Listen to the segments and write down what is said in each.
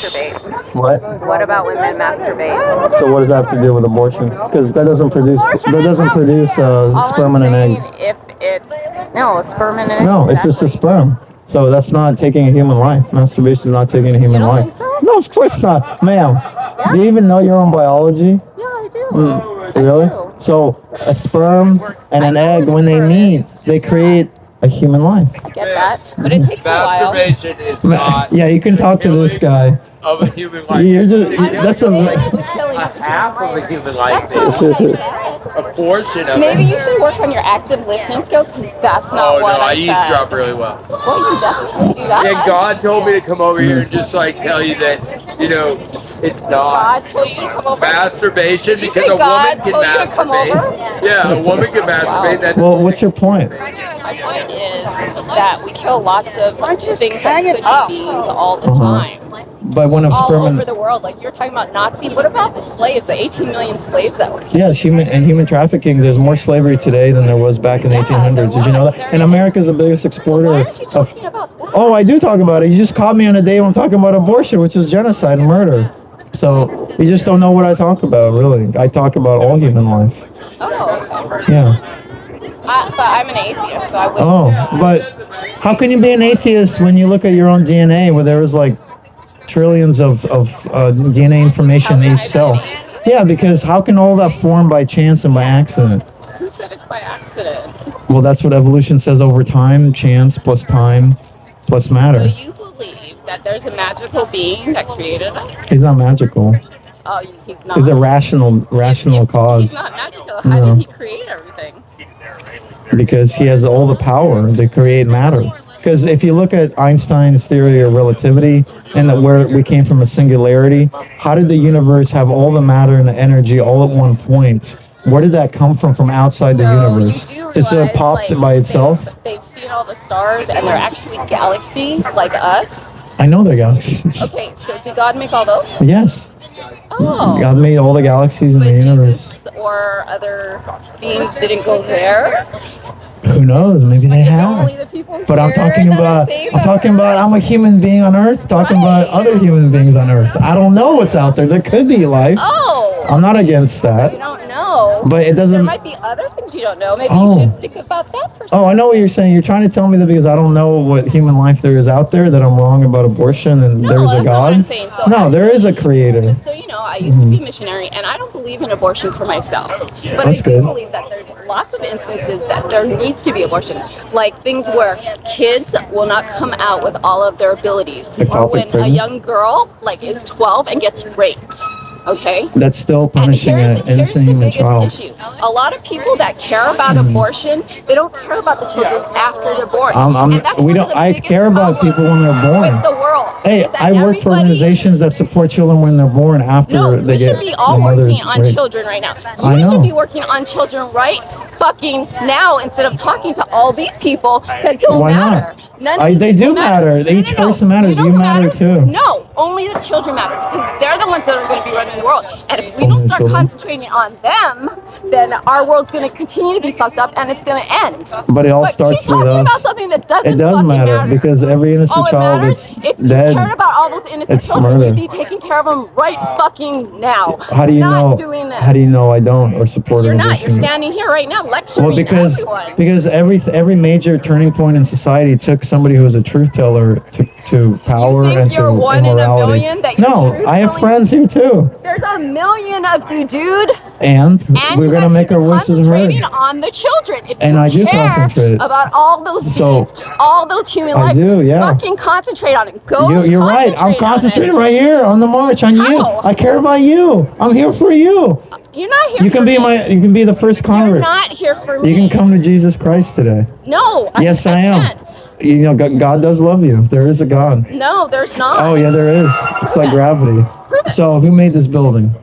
masturbate? What? What about women masturbate? So what does that have to do with abortion? Because that doesn't produce sperm and an egg. If it's no sperm and an egg. No, it's just a sperm. So that's not taking a human life. Masturbation is not taking a human life. Think so? No, of course not, ma'am. Yeah? Do you even know your own biology? Yeah, I do. Really? I do. So a sperm and an egg, when they meet, they create a human life. I get that, but it takes a while. Masturbation is not. Yeah, you can talk to this guy. Of a human life. You're just, that's a. Half of a human life. That's not what I said. A portion of Maybe it. you should work on your active listening skills, because that's not Oh what no, I said. eavesdrop really well. Well, you definitely do that. Yeah, God told me to come over here and just like tell you that, you know, it's not. God told you to come over. Masturbation, Did you because say a God woman can told you to come masturbate. over? Yeah, a woman can masturbate. That Well, what's your point? My point is that we kill lots of things that could be beings all the time. But when a All sperm over and the world. Like you're talking about Nazi. What about the slaves, the 18 million slaves that were killed? yeah, human trafficking. There's more slavery today than there was back in the 1800s. Did you know that? And America's the biggest exporter. So why aren't you talking about that? Oh, I do talk about it. You just caught me on a day when I'm talking about abortion, which is genocide and murder. So you just don't know what I talk about, really. I talk about all human life. Oh, okay. Yeah. But I'm an atheist, so I wouldn't. Oh, but how can you be an atheist when you look at your own DNA, where there was like trillions of DNA information in each cell? Yeah, because how can all that form by chance and by accident? Who said it's by accident? Well, that's what evolution says over time, chance plus time plus matter. So you believe that there's a magical being that created us? He's not magical. Oh, he's not. He's a rational cause. He's not magical. How did he create everything? Because he has all the power to create matter. Because if you look at Einstein's theory of relativity and that where we came from a singularity, how did the universe have all the matter and the energy all at one point? Where did that come from outside the universe? Just it popped by itself? They've seen all the stars and they're actually galaxies like us. I know they're galaxies. Okay, so did God make all those? Yes. Oh. God made all the galaxies in the universe. Jesus or other beings didn't go there? Who knows? Maybe they have. Only the people But I'm here talking that are about. saved I'm talking about. I'm a human being on Earth. Talking about other human beings on Earth. I don't know what's out there. There could be life. Oh. I'm not against You that. don't know. But it doesn't. There might be other things you don't know. Maybe Oh. you should think about that for Oh, I know what you're saying. You're trying to tell me that because I don't know what human life there is out there, that I'm wrong about abortion and there's a that's not what God. I'm saying. So No, there is a creator. Just so you know, I used to be missionary, and I don't believe in abortion for myself. But That's I do good. believe that there's lots of instances that there needs to be abortion, like things where kids will not come out with all of their abilities, or Ectopic when a pregnancy? young girl like is 12 and gets raped. Okay. That's still punishing an here's innocent the human biggest child. issue. A lot of people that care about abortion, they don't care about the children after they're born. And that's We one don't. of the I biggest care about problems people when they're born. with the world. Hey, is that I work for everybody- organizations that support children when they're born after No, they we get should be all the mother's working on raped. children right now. I You know. should be working on children right fucking now instead of talking to all these people that don't Why not? matter. None of these They people do matter. Each person matters. know You who matter matters? too. No, only the children matter because they're the ones that are going to be running the world. And if we don't start children. concentrating on them, then our world's going to continue to be fucked up and it's going to end. But it all But starts keep with talking us. about something that doesn't It does fucking matter because every innocent Oh, it child matters? that's If you dead. cared about all those innocent It's children, murder. you'd be taking care of them right fucking now. How do you Not know? doing this. How do you know I don't or support You're not. abortion? You're standing here right now lecturing Well, because every major turning point in society took somebody who was a truth teller to power You think and you're to one in a immorality. million that you're No, I have truth-telling? friends here too, There's a million of you, dude. and And we're you gonna guys make should our be voices heard. concentrating on the children. If And you I do care concentrate. about all those So, beings, all those human I lives, do, yeah. fucking concentrate on it. Go. You're right. I'm concentrating right here on the march on you. How? I care about you. I'm here for you. You're not here. You can for be me. You can be the first You're convert. not here for me. You can come to Jesus Christ today. No. Yes, I am. can't. You know, God does love you. There is a God. No, there's not. Oh yeah, there is. It's like gravity. So who made this building?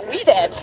We did.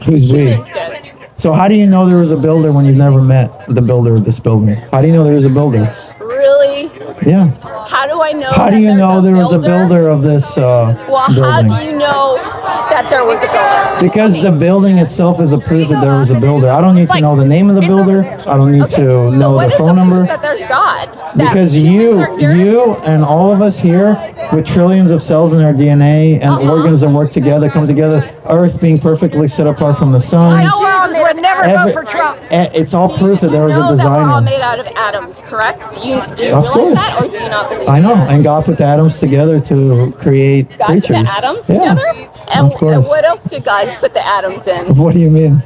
Who's we? Humans did. So how do you know there was a builder when you've never met the builder of this building? How do you know there was a builder? Really? Yeah. How do I know? How do that you there's know there was a builder of this Well, how building? do you know that there was a builder? Because the building itself is a proof that there was a builder. I don't need to know the name of the builder. I don't need to know the phone number. That there's God. Because you and all of us here with trillions of cells in our DNA and organs that work together, come together, Earth being perfectly set apart from the sun. Jesus would never vote for Trump. It's all proof that there was a That we're all designer. made out of atoms, correct? Do you Of realize course. that, or do you not believe I know, that? and God put the atoms together to create God creatures. put the atoms Yeah, together? And, of course. and what else did God put the atoms in? What do you mean?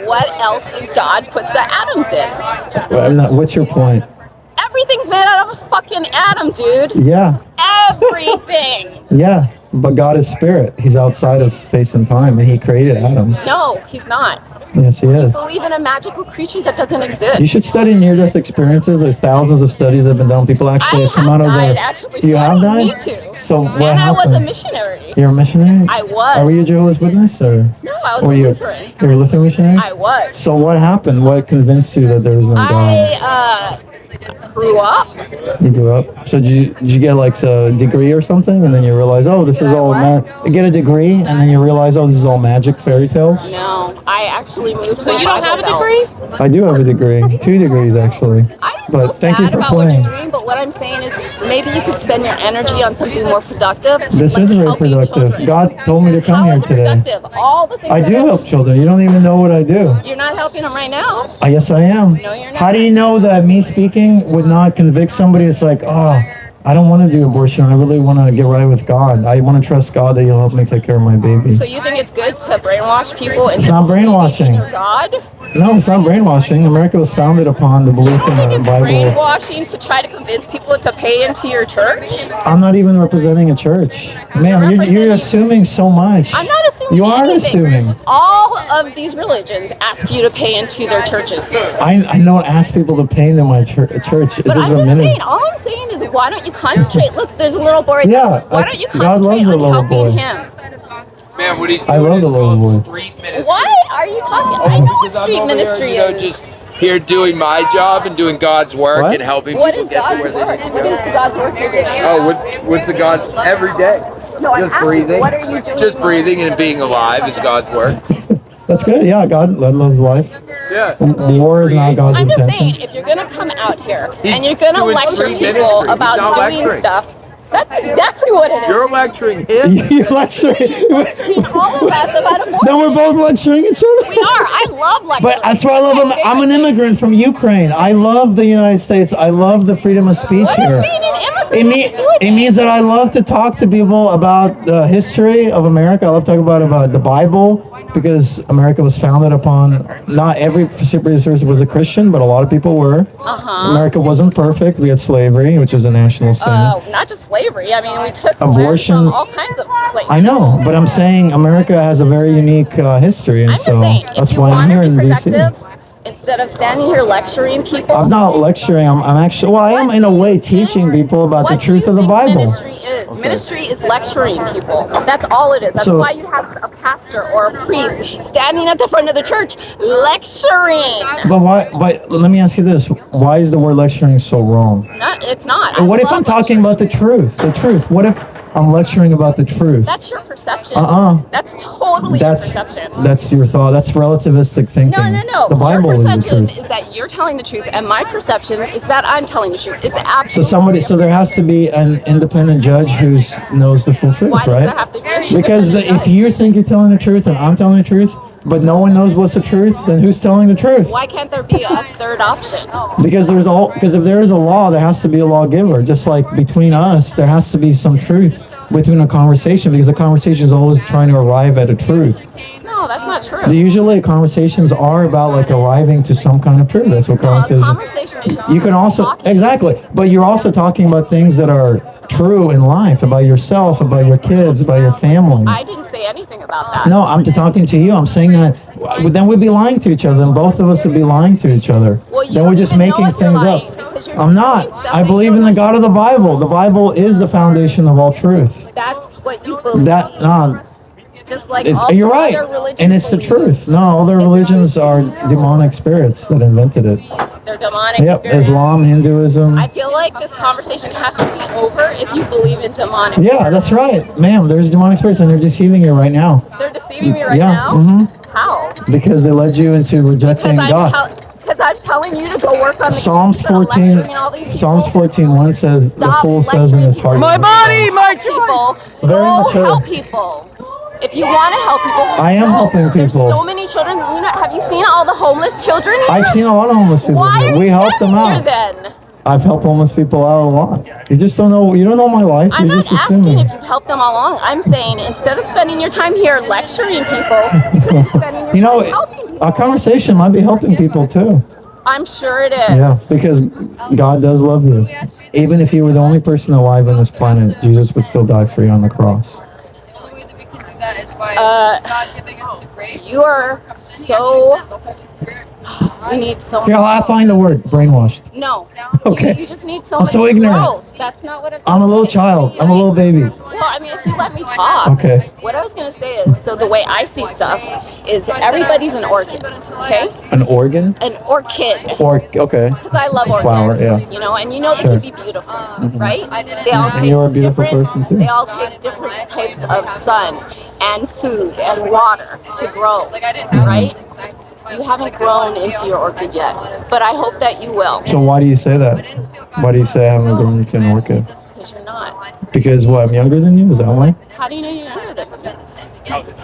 What else did God put the atoms in? Well, what's your point? Everything's made out of a fucking atom, dude. Yeah, Everything. yeah. But God is spirit. He's outside of space and time, and He created atoms. No, he's not. Yes, He is. Believe in a magical creature that doesn't exist. You should study near-death experiences. There's thousands of studies that have been done. People actually have come out of died, the. actually, You so have I don't died? need to. So what And I was happened? a missionary. You're a missionary? I was. Are you a Jehovah's Witness or? No, I was Were a you? Lutheran. You're a Lutheran missionary? I was. So what happened? What convinced you that there was no God? I grew up. You grew up. So did you get like a degree or something, and then you realize, oh, this is all get a degree, and then you realize, oh, this is all magic fairy tales. No, I actually moved. So you don't have a degree? I do have a degree, 2 degrees actually. I don't But feel thank you bad for about what playing. you're doing, but what I'm saying is maybe you could spend your energy on something more productive. This like is very helping productive. children. God told me to come How here is it today. productive? All the things I that do help children. You don't even know what I do. You're not helping them right now. Yes, I am. No, you're not. How do you know that me speaking would not convict somebody? It's like, oh, I don't want to do abortion. I really want to get right with God. I want to trust God that He'll help me take care of my baby. So you think it's good to brainwash people into It's not brainwashing. believing in God? No, it's not brainwashing. America was founded upon the belief I don't in think the it's Bible. brainwashing to try to convince people to pay into your church. I'm not even representing a church. Man, you're assuming so much. I'm not assuming You are anything. assuming. All of these religions ask you to pay into their churches. I don't ask people to pay into my church. But This I'm is a just minute. saying, all I'm saying is why don't you concentrate? Look, there's a little boy right Yeah, there. Why don't you God loves concentrate the on little helping boy. him? Man, what he's doing I love the is little called boy. street ministry. Why are you talking? I know what Because I'm street over ministry here, is. just here doing my job and doing God's work What? and helping What people is get to God's where they work? need to What go. is the God's work you're doing? Oh, what's the God every day? No, I'm Just asking, breathing. what are you doing? Just breathing and being alive is God's work. That's good. Yeah, God loves life. Yeah. War is not God's I'm just intention. saying, if you're gonna come out here He's and you're gonna doing lecture street people ministry. He's about not doing lecturing. stuff, that's exactly what it is. You're lecturing him. You're lecturing. Lecturing all of us about abortion. Then we're both lecturing each other. We are. I love lecturing. But that's why I love them. I'm an immigrant from Ukraine. I love the United States. I love the freedom of speech What here. does being an immigrant It, have to do with means that I love to talk to people about the history of America. I love to talk about the Bible because America was founded upon, not every supervisor was a Christian, but a lot of people were. America wasn't perfect. We had slavery, which is a national sin. Not just slavery. I mean, we took Abortion. land from all kinds of places. I know, but I'm saying America has a very unique history, and I'm just so saying, that's if you why I'm want here to in be DC. productive, instead of standing here lecturing people, I'm not lecturing. I'm actually, well, I am in a way teaching people about the what truth do of you the think Bible. Ministry is. Ministry is lecturing people. That's all it is. That's So- why you have a pastor or a priest standing at the front of the church lecturing. But why? But let me ask you this: why is the word lecturing so wrong? It's not. And what I if I'm love talking lecturing. about the truth? The truth. What if I'm lecturing about the truth? That's your perception. That's totally That's your perception. that's your thought. That's relativistic thinking. No. The Bible your is the perception truth. is that you're telling the truth, and my perception is that I'm telling the truth. It's So absolutely. so there has to be an independent judge who knows the full truth, Why does right? that have to be an Because independent if judge? you think you're telling the truth and I'm telling the truth, but no one knows what's the truth, then who's telling the truth? Why can't there be a third option? Because if there is a law, there has to be a lawgiver. Just like between us, there has to be some truth between a conversation, because a conversation is always trying to arrive at a truth. No, that's not true. Usually conversations are about like arriving to some kind of truth. That's what A conversations. conversation is just You can also talking. exactly, but you're also talking about things that are true in life, about yourself, about your kids, about your family. I didn't say anything about that. No, I'm just talking to you. I'm saying that then we'd be lying to each other, and both of us would be lying to each other. Well, you then we're don't just even know making if you're things lying up. because you're I'm doing not. stuff I that believe you in the don't God of the Bible. The Bible is the foundation of all truth. That's what you believe. That just like It's, all you're the right, other religions and it's the believe. truth. No, all the religions are demonic spirits that invented it. They're demonic Yep, spirits. Islam, Hinduism. I feel like this conversation has to be over if you believe in demonic Yeah, spirits. that's right, ma'am. There's demonic spirits, and they're deceiving you right now. They're deceiving me right Yeah, now? mm-hmm. How? Because they led you into rejecting God. Because I'm telling you to go work on the Psalms instead of 14, lecturing all these people. Psalms 14:1 says, the Stop fool says in his heart. lecturing My people. body, my People, Very go mature. help people. If you want to help people, I am helping people. There's so many children. You know, have you seen all the homeless children here? I've seen a lot of homeless people. Why Here. are you We help them standing here out. then? I've helped homeless people out a lot. You just don't know. You don't know my life. I'm You're not just asking assuming. if you've helped them all along. I'm saying instead of spending your time here lecturing people, you could be spending your You know, time helping people. our conversation might be helping people too. I'm sure it is. Yeah, because God does love you. Even if you were the only person alive on this planet, Jesus would still die for you on the cross. You are so. You need so much. Here, I'll find the word. Brainwashed. No. Okay. You just need so I'm much so ignorant. growth. That's not what it's. I'm a little child. I'm a little baby. Well, I mean, if you let me talk. Okay. What I was gonna say is, so the way I see stuff is everybody's an orchid. Okay. An organ? An orchid. Okay. Because I love orchids. Flower, yeah. You know, and you know Sure. they can be beautiful, right? They all take You're a beautiful different. person, too. They all take different types of sun and food and water to grow, right? You haven't grown into your orchid yet, but I hope that you will. So why do you say that? Why do you say I haven't grown into an orchid? Because you're not. Because what, I'm younger than you? Is that why? How do you know you're younger than me?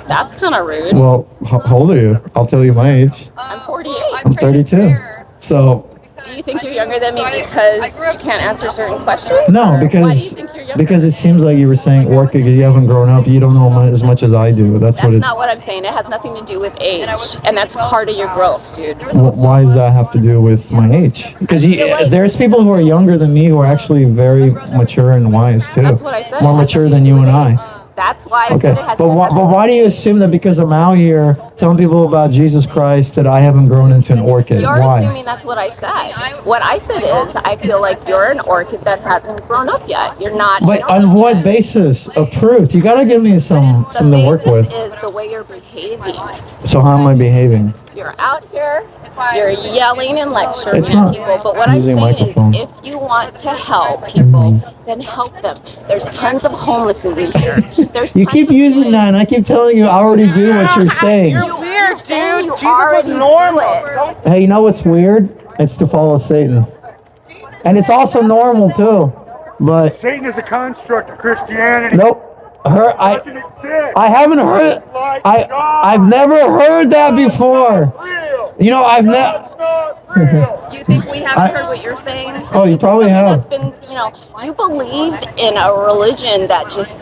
That's kind of rude. Well, how old are you? I'll tell you my age. I'm 48. I'm 32. So, Do you think you're younger than me because you can't answer certain questions? no, Or why do you because think you're younger? it seems like you were saying orchid because you haven't grown up. You don't know as much as I do. That's what That's it. not what I'm saying. It has nothing to do with age, and that's part of your growth, dude. Why does that have to do with my age? Because there's people who are younger than me who are actually very mature and wise too. That's what I said. More It has mature nothing than to you do and with I. age. That's why I Okay, said it has but why do you assume that because I'm out here telling people about Jesus Christ that I haven't grown into an orchid? You're Why? assuming that's what I said. What I said is, I feel like you're an orchid that hasn't grown up yet. You're not. But on what basis of truth? You gotta give me something to work The with. basis is the way you're behaving. So how am I behaving? You're out here, you're yelling and lecturing It's at not people, but what I'm using a saying microphone. is, if you want to help people, then help them. There's tons of homeless in here. There's You tons keep of using kids. that, and I keep telling you I already do what you're saying. You're weird, saying dude. you Jesus was already do normal. it. Hey, you know what's weird? It's to follow Satan. And it's also normal too. But Satan is a construct of Christianity. nope. I Doesn't exist. I haven't heard I've never heard that before. Real. You know, I've never God's not real. You think we haven't heard what you're saying? Oh, you probably have. That's been, you believe in a religion that just,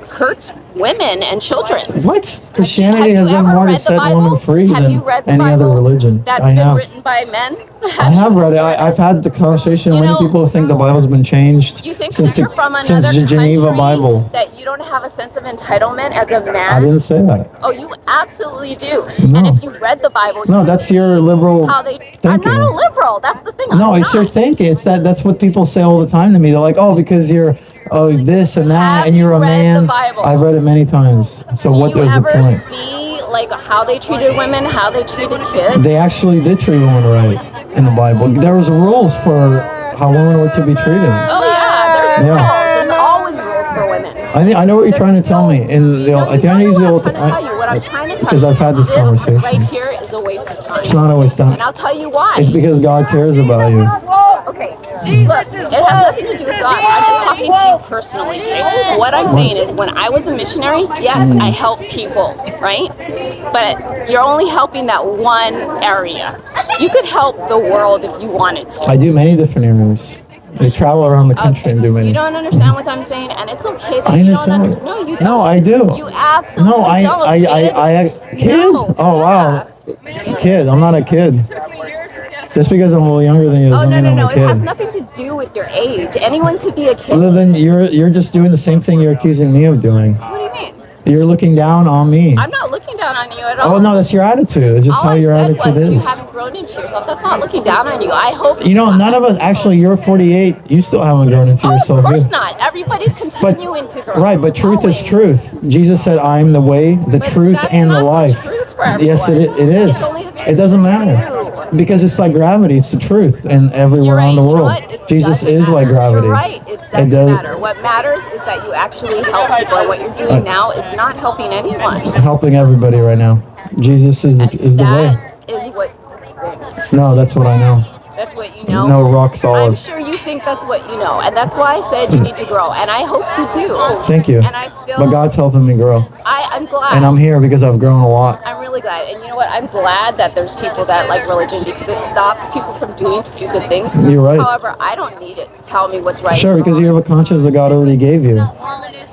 hurts women and children. What? Christianity has done more to set women free Have you than read the any other Bible religion. That's I been have. written by men? I have read it. I've had the conversation. Many people think the Bible's been changed You think since because you're from another the Geneva country Bible. that you don't have a sense of entitlement as a man? I didn't say that. Oh, you absolutely do. No. And if you read the Bible, No, you that's see your liberal how they. thinking. I'm not a liberal. That's the thing. No, I'm it's your not. thinking. It's that's what people say all the time to me. They're like, oh, because you're this and that, Have and you're you a read man. the Bible? I've read it many times. So Do what you was the ever point? see how they treated women, how they treated kids? They actually did treat women right in the Bible. There was rules for how women were to be treated. Oh yeah, there's Yeah. rules. There's always rules for women. I know what you're trying to tell me. And No, I you think I don't use know the what I'm trying to tell you. What I'm trying to tell because you I've had this is conversation. right here is a waste of time. It's not always done. And I'll tell you why. It's because God cares about you. Okay, look, it has nothing to do with God. I'm just talking to you personally. Okay? What I'm saying is, when I was a missionary, yes, I helped people, right? But you're only helping that one area. You could help the world if you wanted to. I do many different areas. They travel around the country and do many. You don't understand what I'm saying, and it's okay that I you don't understand. understand. No, you don't. No, I do. You absolutely No, don't. kid? No. Oh, wow. Kid. I'm not a kid. Just because I'm a little younger than you Oh, doesn't no, mean no, I'm no. a It has kid. nothing to do with your age. Anyone could be a kid. Other than you're just doing the same thing you're accusing me of doing. What do you mean? You're looking down on me. I'm not looking down on you at all. Oh no, that's your attitude. It's just all how I your said attitude was is. you haven't grown into yourself. That's not looking down on you. I hope You know, none of us. Actually, you're 48. You still haven't grown into yourself. Of course either. not. Everybody's continuing to grow. Right, but truth Always. is truth. Jesus said, "I am the way, the But truth, that's and the not life." truth for everyone. Yes, it is. It's only the truth It doesn't for matter you. because it's like gravity. It's the truth, and everywhere You're right. around the You know world, what? It Jesus doesn't is like matter. gravity. You're right. It doesn't matter. What matters is that you actually help people. And what you're doing now is not helping anyone. Helping everybody right now. Jesus is the way. That is what you think. No, that's what I know. That's what you know. No, rock solid. I'm sure you think that's what you know, and that's why I said you need to grow, and I hope you do. Thank you. And I feel. But God's helping me grow. I'm glad. And I'm here because I've grown a lot. I'm really glad. And you know what? I'm glad that there's people that like religion because it stops people from doing stupid things. You're right. However, I don't need it to tell me what's right. Sure, because you have a conscience that God already gave you.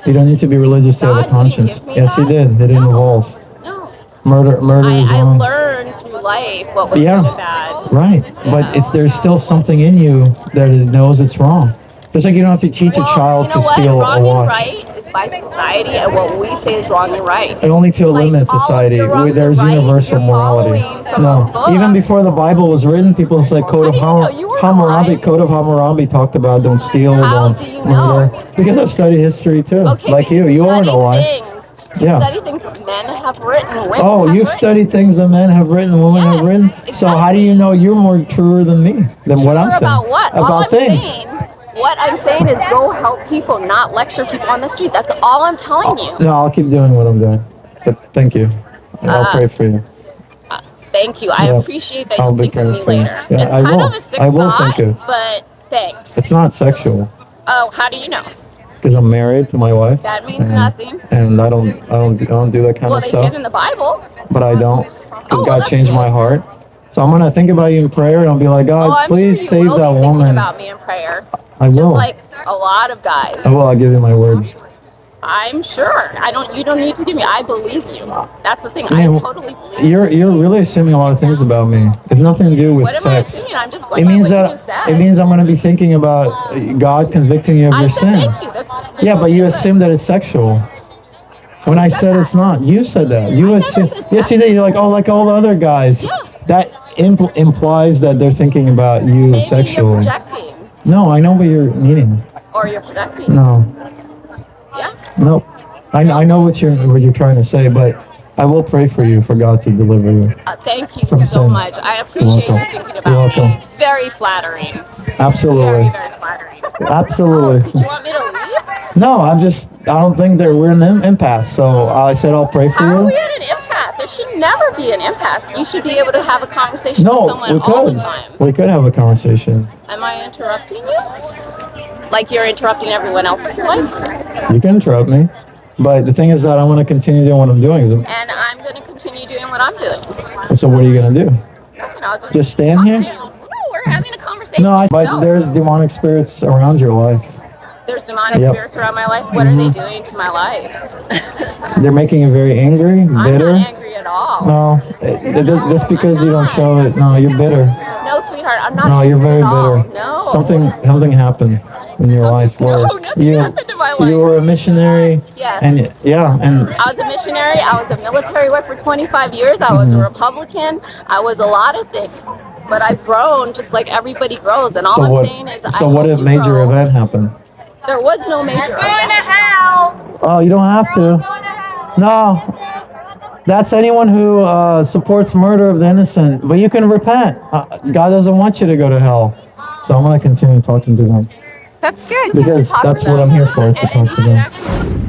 You don't need to be religious to have a God didn't conscience. give me Yes, He that? did. It didn't evolve. No. Murder is I wrong. learned through life what was Yeah. good and bad. Right, but there's still something in you that knows it's wrong. Just like you don't have to teach a child you know to what? steal Wrong a watch. and right is by society, and what we say is wrong and right. And only to a limit all of society. the wrong and There's right universal you're morality. following from a No, book. even before the Bible was written, people said Code of do you know? You weren't Hammurabi. alive. Code of Hammurabi talked about don't steal, How don't do you murder. know? Because I've studied history too. Okay, like but you weren't study alive. things. You Yeah. study things that men have written. Women Oh, have you've written. studied things that men have written, women have Yes, written. So how do you know you're more truer than me? Than what I'm saying? About what? About all I'm things. What I'm saying is go help people, not lecture people on the street. That's all I'm telling you. No, I'll keep doing what I'm doing. But thank you. And I'll pray for you. Thank you. I Yeah. appreciate that I'll you be think of praying me for you. later. Yeah, it's I kind will. of a sick I will thought, thank you. but thanks. It's not sexual Oh, how do you know? because I'm married to my wife. That means and, nothing. And I don't do that kind Well, of they stuff. did in the Bible. But I don't because well, God that's changed good. my heart. So I'm gonna think about you in prayer and I'll be like, God, I'm please sure you save will that be thinking woman. about me in prayer. I will. Just like a lot of guys. I will. I'll give you my word. I'm sure. You don't need to give me. I believe you. That's the thing. Man, I totally believe you. You're really assuming a lot of things about me. It's nothing to do with What am I sex. assuming? I'm just going It by means what you that just said. it means I'm gonna be thinking about God convicting you of I your said sin. thank you. That's Yeah, but you good. assume that it's sexual. When I said it's not, you said that. You assume. said Yeah, see that you're like, oh, like all the other guys. Yeah. That implies that they're thinking about you Maybe sexually. you're projecting. No, I know what you're meaning. Or you're projecting. No, Yeah. nope. I know what you're trying to say, but I will pray for you for God to deliver you. Thank you From so sin. much. I appreciate you welcome. thinking You're about me. welcome. It's very flattering. Absolutely. Very, very flattering. Absolutely. Did you want me to leave? No, I don't think that we're in an impasse. So I said I'll pray for How are we you. at an impasse? There should never be an impasse. You should be able to have a conversation No, with someone we all could. the time. We could have a conversation. Am I interrupting you? Like you're interrupting everyone else's life? You can interrupt me. But the thing is that I want to continue doing what I'm doing. And I'm going to continue doing what I'm doing. So what are you going to do? And I'll Just stand talk here? to you. No, we're having a conversation. No, but there's demonic spirits around your life. There's demonic Yep. spirits around my life. What are they doing to my life? They're making you very angry, bitter. I'm not angry at all. No, just because you don't show it. No, you're bitter. No, sweetheart, I'm not No, angry you're very at all. bitter. No. Something happened in your life where No, nothing happened in my life. you were a missionary. Yes. And and I was a missionary. I was a military wife for 25 years. I was a Republican. I was a lot of things. But I've grown just like everybody grows. And all I'm saying is so what if major grow. event happened? There was no major event. Oh, you don't have to. No. That's anyone who supports murder of the innocent. But you can repent. God doesn't want you to go to hell. So I'm going to continue talking to them. That's good. Because that's what I'm here for, is to talk to them.